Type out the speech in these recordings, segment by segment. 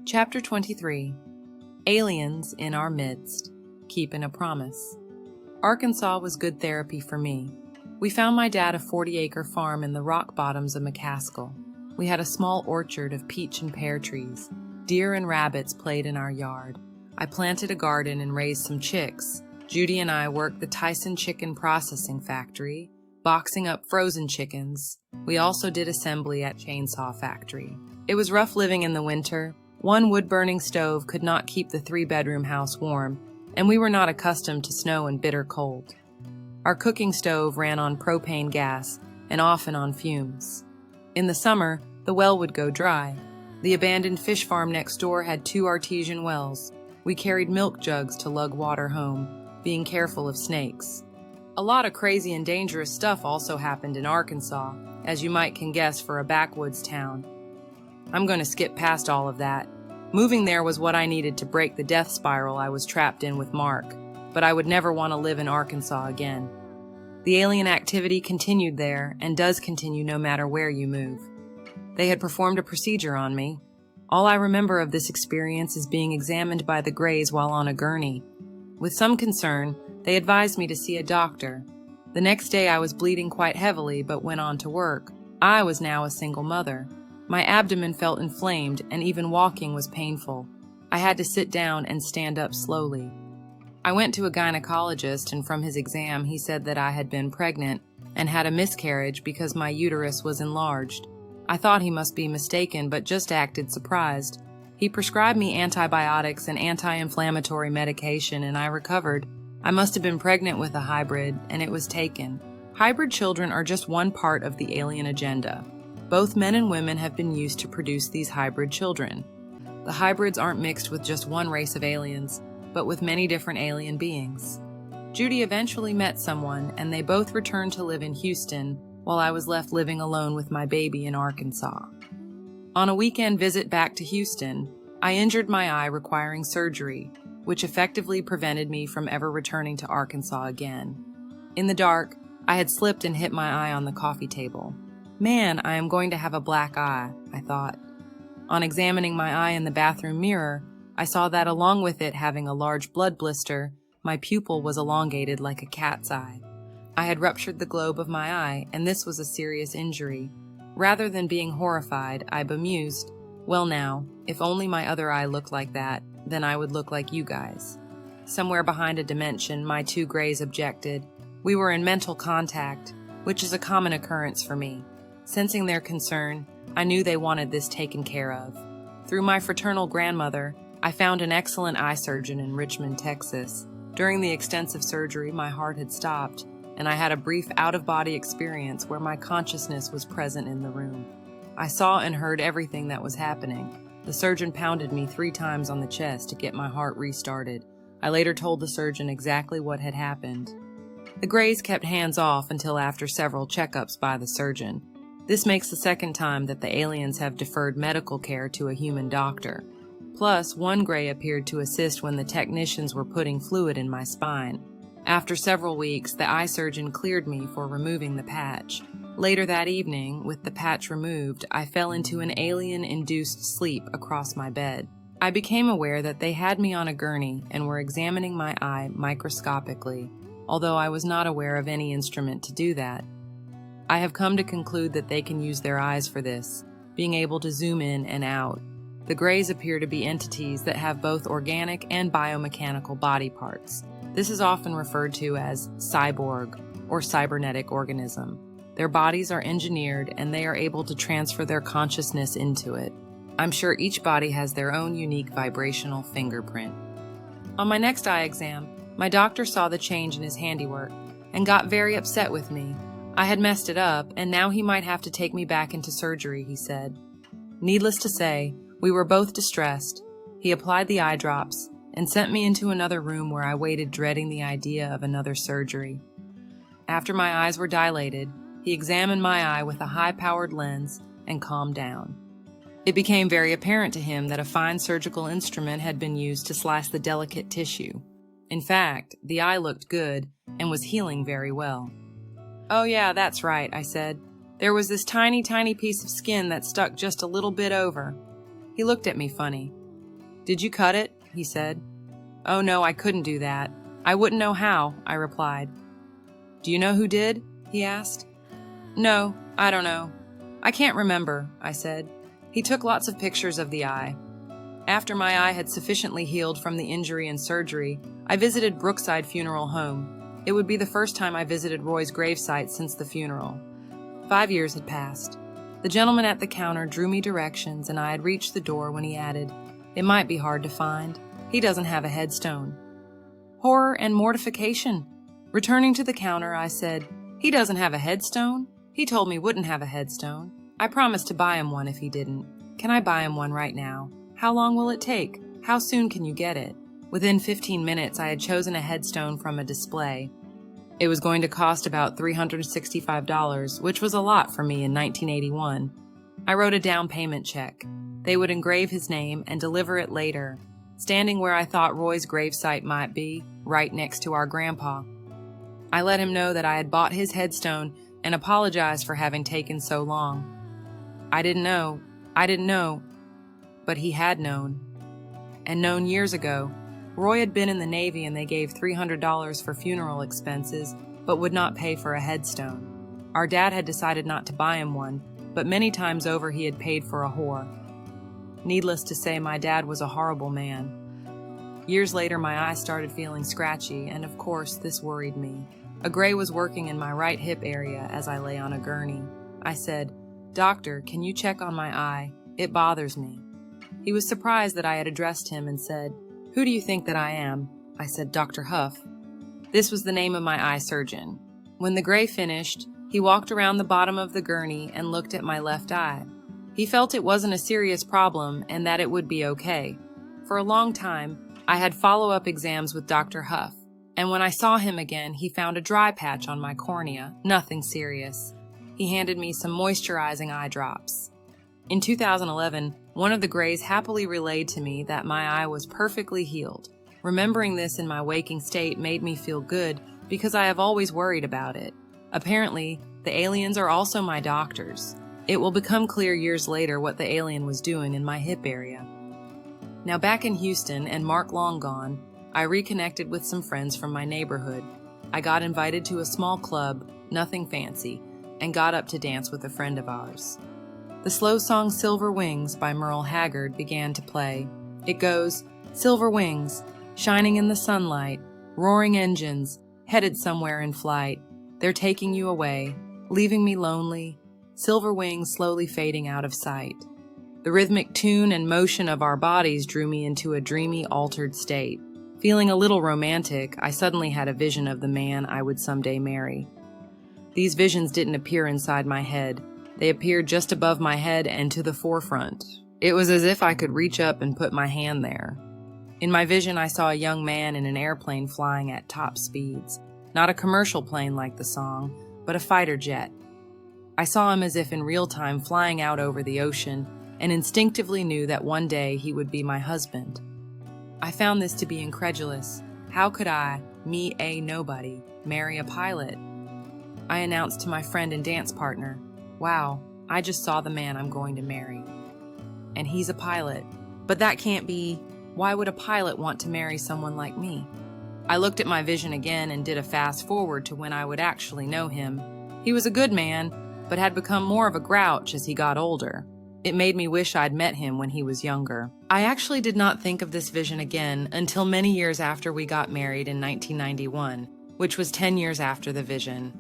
Chapter 23. Aliens in Our Midst. Keeping a Promise. Arkansas was good therapy for me. We found my dad a 40-acre farm in the rock bottoms of McCaskill. We had a small orchard of peach and pear trees. Deer and rabbits played in our yard. I planted a garden and raised some chicks. Judy and I worked the Tyson Chicken Processing Factory, boxing up frozen chickens. We also did assembly at Chainsaw Factory. It was rough living in the winter. One wood-burning stove could not keep the 3-bedroom house warm, and we were not accustomed to snow and bitter cold. Our cooking stove ran on propane gas and often on fumes. In the summer, the well would go dry. The abandoned fish farm next door had 2 artesian wells. We carried milk jugs to lug water home, being careful of snakes. A lot of crazy and dangerous stuff also happened in Arkansas, as you might can guess for a backwoods town. I'm going to skip past all of that. Moving there was what I needed to break the death spiral I was trapped in with Mark, but I would never want to live in Arkansas again. The alien activity continued there and does continue no matter where you move. They had performed a procedure on me. All I remember of this experience is being examined by the Greys while on a gurney. With some concern, they advised me to see a doctor. The next day I was bleeding quite heavily but went on to work. I was now a single mother. My abdomen felt inflamed and even walking was painful. I had to sit down and stand up slowly. I went to a gynecologist, and from his exam he said that I had been pregnant and had a miscarriage because my uterus was enlarged. I thought he must be mistaken but just acted surprised. He prescribed me antibiotics and anti-inflammatory medication and I recovered. I must have been pregnant with a hybrid and it was taken. Hybrid children are just one part of the alien agenda. Both men and women have been used to produce these hybrid children. The hybrids aren't mixed with just one race of aliens, but with many different alien beings. Judy eventually met someone, and they both returned to live in Houston, while I was left living alone with my baby in Arkansas. On a weekend visit back to Houston, I injured my eye requiring surgery, which effectively prevented me from ever returning to Arkansas again. In the dark, I had slipped and hit my eye on the coffee table. Man, I am going to have a black eye, I thought. On examining my eye in the bathroom mirror, I saw that along with it having a large blood blister, my pupil was elongated like a cat's eye. I had ruptured the globe of my eye, and this was a serious injury. Rather than being horrified, I bemused, well now, if only my other eye looked like that, then I would look like you guys. Somewhere behind a dimension, my 2 Greys objected. We were in mental contact, which is a common occurrence for me. Sensing their concern, I knew they wanted this taken care of. Through my fraternal grandmother, I found an excellent eye surgeon in Richmond, Texas. During the extensive surgery, my heart had stopped, and I had a brief out-of-body experience where my consciousness was present in the room. I saw and heard everything that was happening. The surgeon pounded me 3 times on the chest to get my heart restarted. I later told the surgeon exactly what had happened. The Greys kept hands off until after several checkups by the surgeon. This makes the second time that the aliens have deferred medical care to a human doctor. Plus, 1 Grey appeared to assist when the technicians were putting fluid in my spine. After several weeks, the eye surgeon cleared me for removing the patch. Later that evening, with the patch removed, I fell into an alien-induced sleep across my bed. I became aware that they had me on a gurney and were examining my eye microscopically, although I was not aware of any instrument to do that. I have come to conclude that they can use their eyes for this, being able to zoom in and out. The Greys appear to be entities that have both organic and biomechanical body parts. This is often referred to as cyborg or cybernetic organism. Their bodies are engineered and they are able to transfer their consciousness into it. I'm sure each body has their own unique vibrational fingerprint. On my next eye exam, my doctor saw the change in his handiwork and got very upset with me. I had messed it up, and now he might have to take me back into surgery, he said. Needless to say, we were both distressed. He applied the eye drops and sent me into another room where I waited, dreading the idea of another surgery. After my eyes were dilated, he examined my eye with a high-powered lens and calmed down. It became very apparent to him that a fine surgical instrument had been used to slice the delicate tissue. In fact, the eye looked good and was healing very well. Oh yeah, that's right, I said. There was this tiny piece of skin that stuck just a little bit over. He looked at me funny. "Did you cut it?" he said. "Oh no, I couldn't do that. I wouldn't know how," I replied. "Do you know who did?" he asked. "No, I don't know. I can't remember," I said. He took lots of pictures of the eye. After my eye had sufficiently healed from the injury and surgery, I visited Brookside Funeral Home. It would be the first time I visited Roy's gravesite since the funeral. 5 years had passed. The gentleman at the counter drew me directions, and I had reached the door when he added, "It might be hard to find. He doesn't have a headstone." Horror and mortification. Returning to the counter, I said, "He doesn't have a headstone? He told me wouldn't have a headstone. I promised to buy him one if he didn't. Can I buy him one right now? How long will it take? How soon can you get it?" Within 15 minutes, I had chosen a headstone from a display. It was going to cost about $365, which was a lot for me in 1981. I wrote a down payment check. They would engrave his name and deliver it later, standing where I thought Roy's gravesite might be, right next to our grandpa. I let him know that I had bought his headstone and apologized for having taken so long. I didn't know, but he had known. And known years ago. Roy had been in the Navy and they gave $300 for funeral expenses, but would not pay for a headstone. Our dad had decided not to buy him one, but many times over he had paid for a whore. Needless to say, my dad was a horrible man. Years later, my eye started feeling scratchy, and of course, this worried me. A gray was working in my right hip area as I lay on a gurney. I said, "Doctor, can you check on my eye? It bothers me." He was surprised that I had addressed him and said, "Who do you think that I am?" I said, "Dr. Huff." This was the name of my eye surgeon. When the gray finished, he walked around the bottom of the gurney and looked at my left eye. He felt it wasn't a serious problem and that it would be okay. For a long time, I had follow-up exams with Dr. Huff, and when I saw him again, he found a dry patch on my cornea, nothing serious. He handed me some moisturizing eye drops. In 2011, one of the grays happily relayed to me that my eye was perfectly healed. Remembering this in my waking state made me feel good because I have always worried about it. Apparently, the aliens are also my doctors. It will become clear years later what the alien was doing in my hip area. Now back in Houston and Mark long gone, I reconnected with some friends from my neighborhood. I got invited to a small club, nothing fancy, and got up to dance with a friend of ours. The slow song Silver Wings by Merle Haggard began to play. It goes, "Silver wings, shining in the sunlight, roaring engines, headed somewhere in flight. They're taking you away, leaving me lonely, silver wings slowly fading out of sight." The rhythmic tune and motion of our bodies drew me into a dreamy, altered state. Feeling a little romantic, I suddenly had a vision of the man I would someday marry. These visions didn't appear inside my head. They appeared just above my head and to the forefront. It was as if I could reach up and put my hand there. In my vision, I saw a young man in an airplane flying at top speeds. Not a commercial plane like the song, but a fighter jet. I saw him as if in real time flying out over the ocean, and instinctively knew that one day he would be my husband. I found this to be incredulous. How could I, me a nobody, marry a pilot? I announced to my friend and dance partner, "Wow, I just saw the man I'm going to marry. And he's a pilot. But that can't be. Why would a pilot want to marry someone like me?" I looked at my vision again and did a fast forward to when I would actually know him. He was a good man, but had become more of a grouch as he got older. It made me wish I'd met him when he was younger. I actually did not think of this vision again until many years after we got married in 1991, which was 10 years after the vision.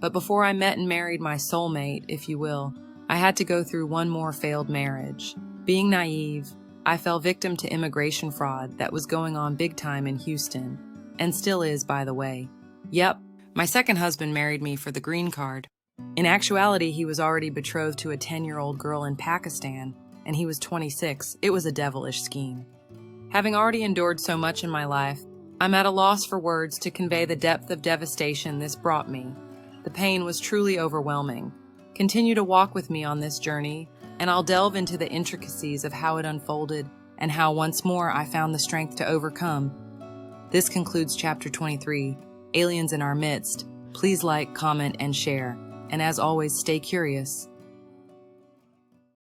But before I met and married my soulmate, if you will, I had to go through one more failed marriage. Being naive, I fell victim to immigration fraud that was going on big time in Houston, and still is, by the way. Yep, my second husband married me for the green card. In actuality, he was already betrothed to a 10-year-old girl in Pakistan, and he was 26. It was a devilish scheme. Having already endured so much in my life, I'm at a loss for words to convey the depth of devastation this brought me. The pain was truly overwhelming. Continue to walk with me on this journey, and I'll delve into the intricacies of how it unfolded and how once more I found the strength to overcome. This concludes Chapter 23, Aliens in Our Midst. Please like, comment, and share. And as always, stay curious.